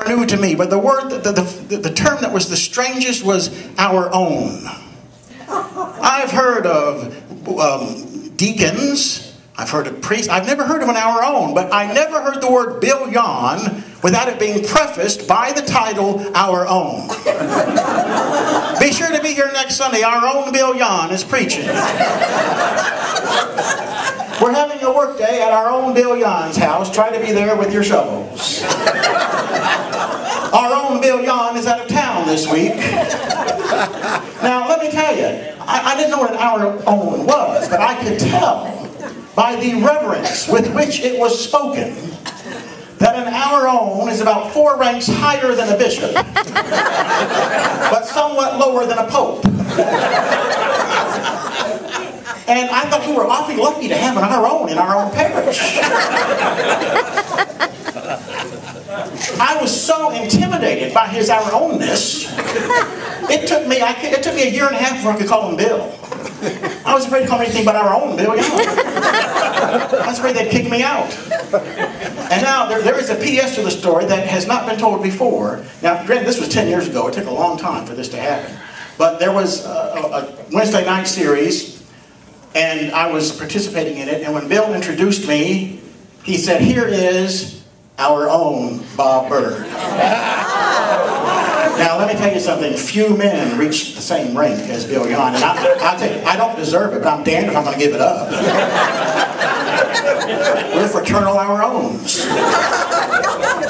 new to me, but the word, the term that was the strangest was our own. I've heard of deacons, I've heard of priests, I've never heard of an our own, but I never heard the word Bill Yon without it being prefaced by the title, Our Own. Be sure to be here next Sunday. Our own Bill Yon is preaching. We're having a work day at our own Bill Yon's house. Try to be there with your shovels. Our own Bill Yon is out of town this week. Now, let me tell you, I didn't know what an our own was, but I could tell by the reverence with which it was spoken that an our own is about 4 ranks higher than a bishop, but somewhat lower than a pope. And I thought we were awfully lucky to have an our own in our own parish. I was so intimidated by his our ownness. It took me a year and a half before I could call him Bill. I was afraid to call him anything but our own Bill Yon. I was afraid they'd kick me out. And now there is a PS to the story that has not been told before. Now, granted, this was 10 years ago. It took a long time for this to happen. But there was a Wednesday night series, and I was participating in it. And when Bill introduced me, he said, "Here is our own Bob Byrd." Now, let me tell you something. Few men reach the same rank as Bill Yon. And I'll tell you, I don't deserve it, but I'm damned if I'm going to give it up. We're fraternal our owns.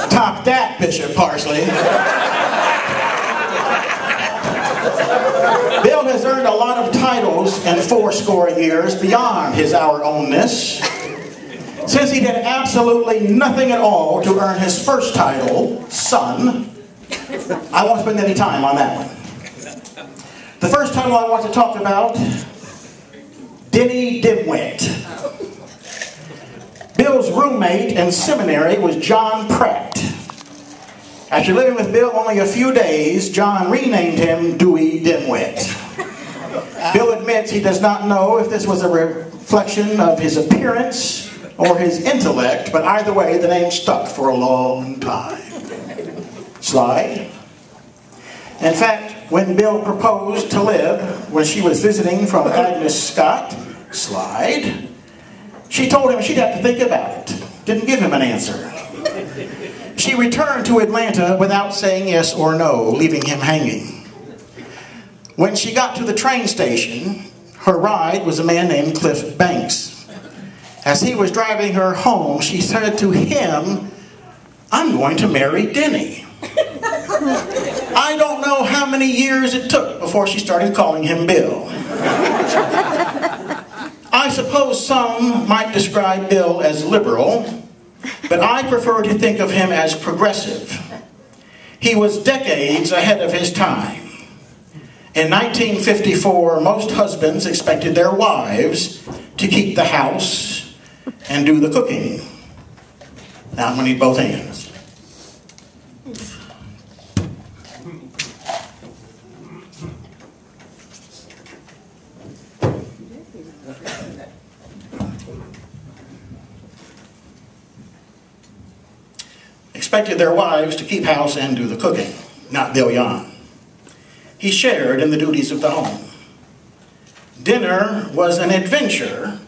Top that, Bishop Parsley. Bill has earned a lot of titles in 80 years beyond his our ownness. Since he did absolutely nothing at all to earn his first title, son, I won't spend any time on that one. The first title I want to talk about, Denny Dimwit. Bill's roommate in seminary was John Pratt. After living with Bill only a few days, John renamed him Dewey Dimwit. Bill admits he does not know if this was a reflection of his appearance or his intellect, but either way, the name stuck for a long time. Slide. In fact, when Bill proposed to Liv, when she was visiting from Agnes Scott, slide, she told him she'd have to think about it. Didn't give him an answer. She returned to Atlanta without saying yes or no, leaving him hanging. When she got to the train station, her ride was a man named Cliff Banks. As he was driving her home, she said to him, "I'm going to marry Denny." I don't know how many years it took before she started calling him Bill. I suppose some might describe Bill as liberal, but I prefer to think of him as progressive. He was decades ahead of his time. In 1954, most husbands expected their wives to keep the house and do the cooking. Now I'm going to need both hands. Expected their wives to keep house and do the cooking, not Bill Yon. He shared in the duties of the home. Dinner was an adventure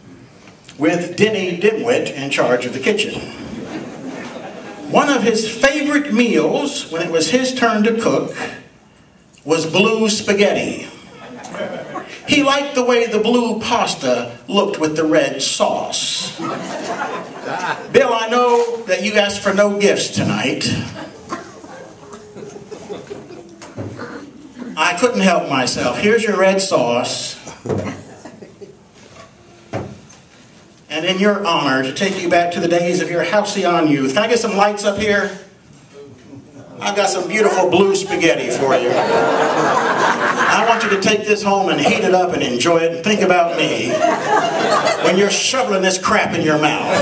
with Denny Dimwit in charge of the kitchen. One of his favorite meals, when it was his turn to cook, was blue spaghetti. He liked the way the blue pasta looked with the red sauce. Bill, I know that you asked for no gifts tonight. I couldn't help myself. Here's your red sauce. And in your honor, to take you back to the days of your halcyon youth. Can I get some lights up here? I've got some beautiful blue spaghetti for you. I want you to take this home and heat it up and enjoy it and think about me when you're shoveling this crap in your mouth.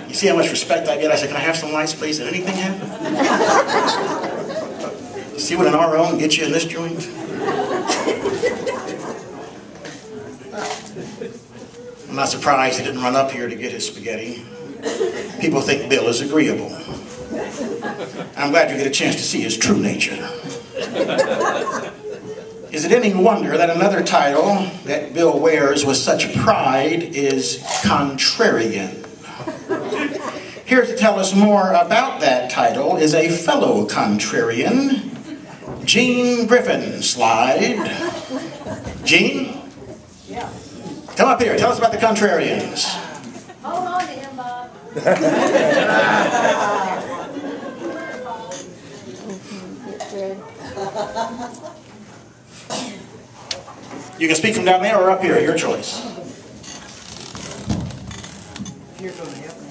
You see how much respect I get? I said, "Can I have some lights, please?" Did anything happen? See what an our own gets you in this joint? not surprised he didn't run up here to get his spaghetti. People think Bill is agreeable. I'm glad you get a chance to see his true nature. Is it any wonder that another title that Bill wears with such pride is Contrarian? Here to tell us more about that title is a fellow Contrarian, Gene Griffin. Slide. Gene? Yeah. Come up here. Tell us about the Contrarians. Hold on to him, Bob. You can speak from down there or up here, your choice. You're going to help me.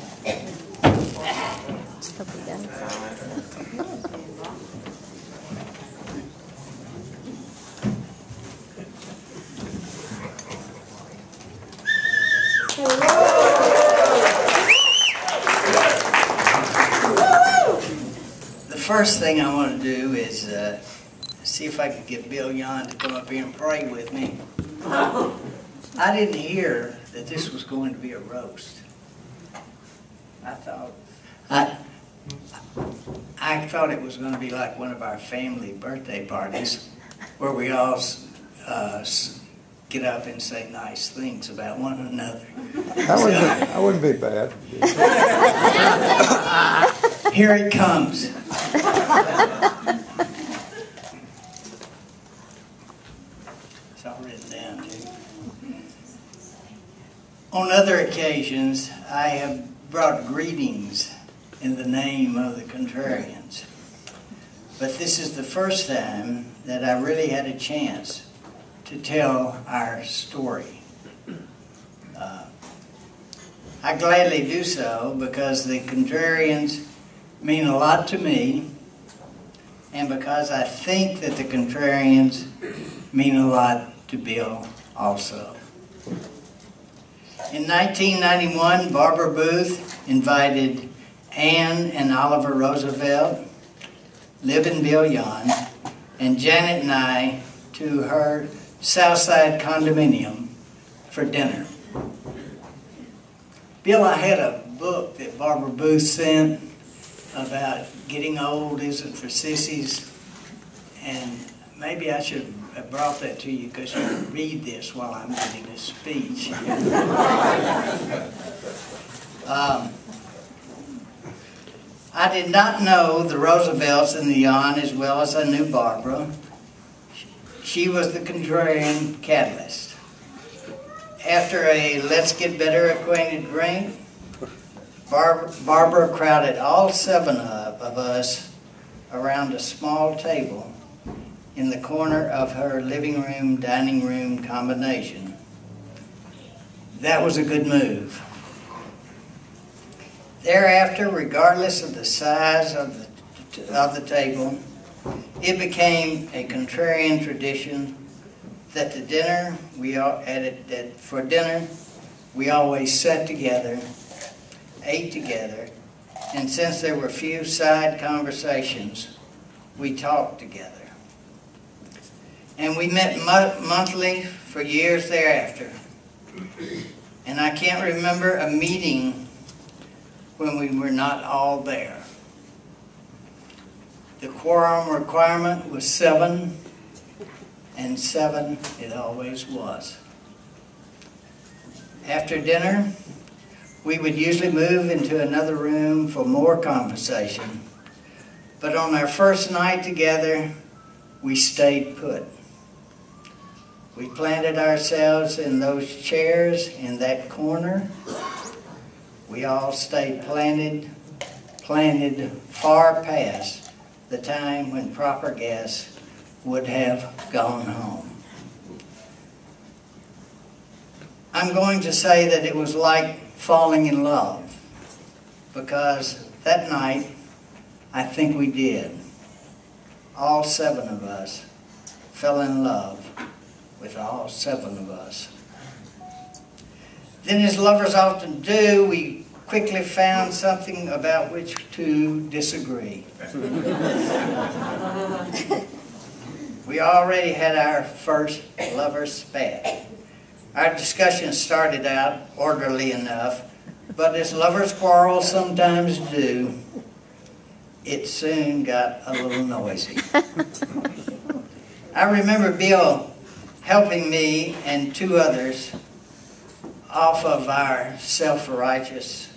The first thing I want to do is see if I can get Bill Yon to come up here and pray with me. I didn't hear that this was going to be a roast. I thought it was going to be like one of our family birthday parties where we all get up and say nice things about one another. That wouldn't be bad. Here it comes. It's all written down, too. On other occasions, I have brought greetings in the name of the Contrarians. But this is the first time that I really had a chance to tell our story. I gladly do so because the Contrarians mean a lot to me, and because I think that the Contrarians mean a lot to Bill also. In 1991, Barbara Booth invited Ann and Oliver Roosevelt, Liv and Bill Yon, and Janet and I to her Southside condominium for dinner. Bill, I had a book that Barbara Booth sent about getting old isn't for sissies, and maybe I should have brought that to you because you can read this while I'm giving a speech. I did not know the Roosevelts and the Yon as well as I knew Barbara. She was the Contrarian catalyst. After a let's get better acquainted drink, Barbara crowded all 7 of us around a small table in the corner of her living room, dining room combination. That was a good move. Thereafter, regardless of the size of the table, it became a Contrarian tradition that for dinner we always sat together, ate together, and since there were few side conversations, we talked together. And we met monthly for years thereafter. And I can't remember a meeting when we were not all there. The quorum requirement was 7, and 7 it always was. After dinner, we would usually move into another room for more conversation. But on our first night together, we stayed put. We planted ourselves in those chairs in that corner. We all stayed planted far past the time when proper guests would have gone home. I'm going to say that it was like falling in love, because that night, I think we did. All 7 of us fell in love with all 7 of us. Then, as lovers often do, we quickly found something about which to disagree. We already had our first lover spat. Our discussion started out orderly enough, but as lovers quarrel sometimes do, it soon got a little noisy. I remember Bill helping me and two others off of our self-righteous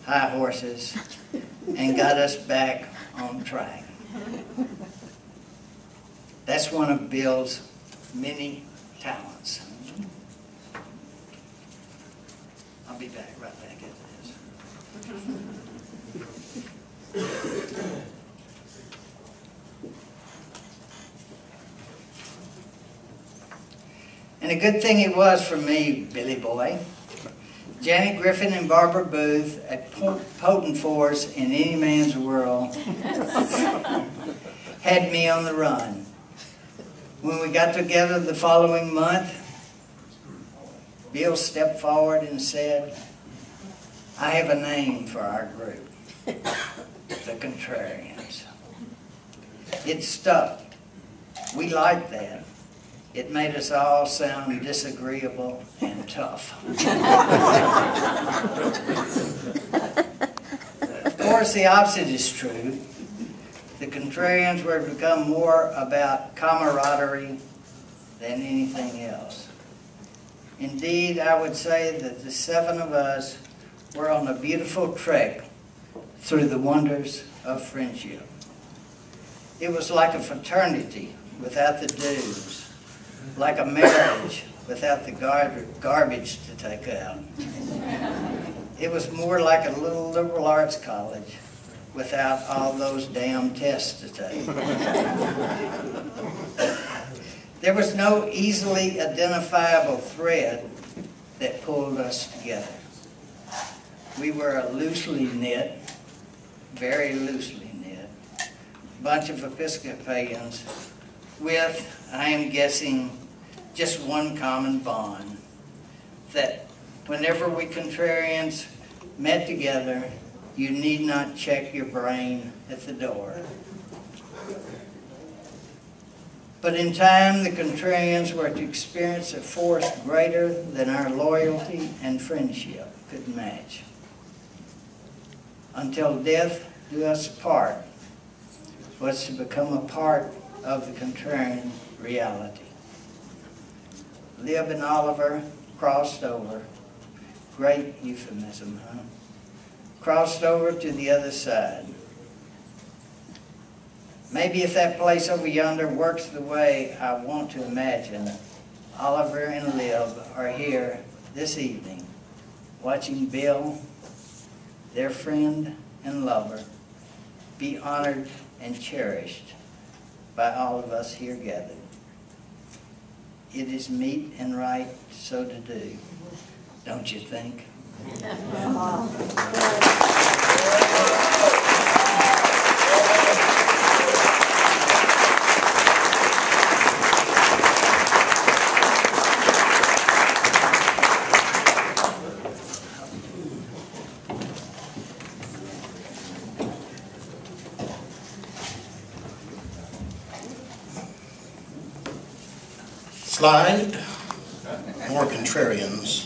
high horses and got us back on track. That's one of Bill's many talents. I'll be back right back at this. And a good thing it was for me, Billy boy. Janet Griffin and Barbara Booth at Potent Force in Any Man's World had me on the run. When we got together the following month, Bill stepped forward and said, I have a name for our group, the Contrarians. It stuck. We liked that. It made us all sound disagreeable and tough. Of course, the opposite is true. The Contrarians were to become more about camaraderie than anything else. Indeed, I would say that the seven of us were on a beautiful trek through the wonders of friendship. It was like a fraternity without the dues, like a marriage without the garbage to take out. It was more like a little liberal arts college without all those damn tests to take. There was no easily identifiable thread that pulled us together. We were a loosely knit, very loosely knit, bunch of Episcopalians with, I am guessing, just one common bond, that whenever we Contrarians met together, you need not check your brain at the door. But in time, the Contrarians were to experience a force greater than our loyalty and friendship could match. Until death do us part was to become a part of the Contrarian reality. Lib and Oliver crossed over. Great euphemism, huh? Crossed over to the other side. Maybe if that place over yonder works the way I want to imagine, Oliver and Lib are here this evening watching Bill, their friend and lover, be honored and cherished by all of us here gathered. It is meet and right so to do, don't you think? Slide, more Contrarians.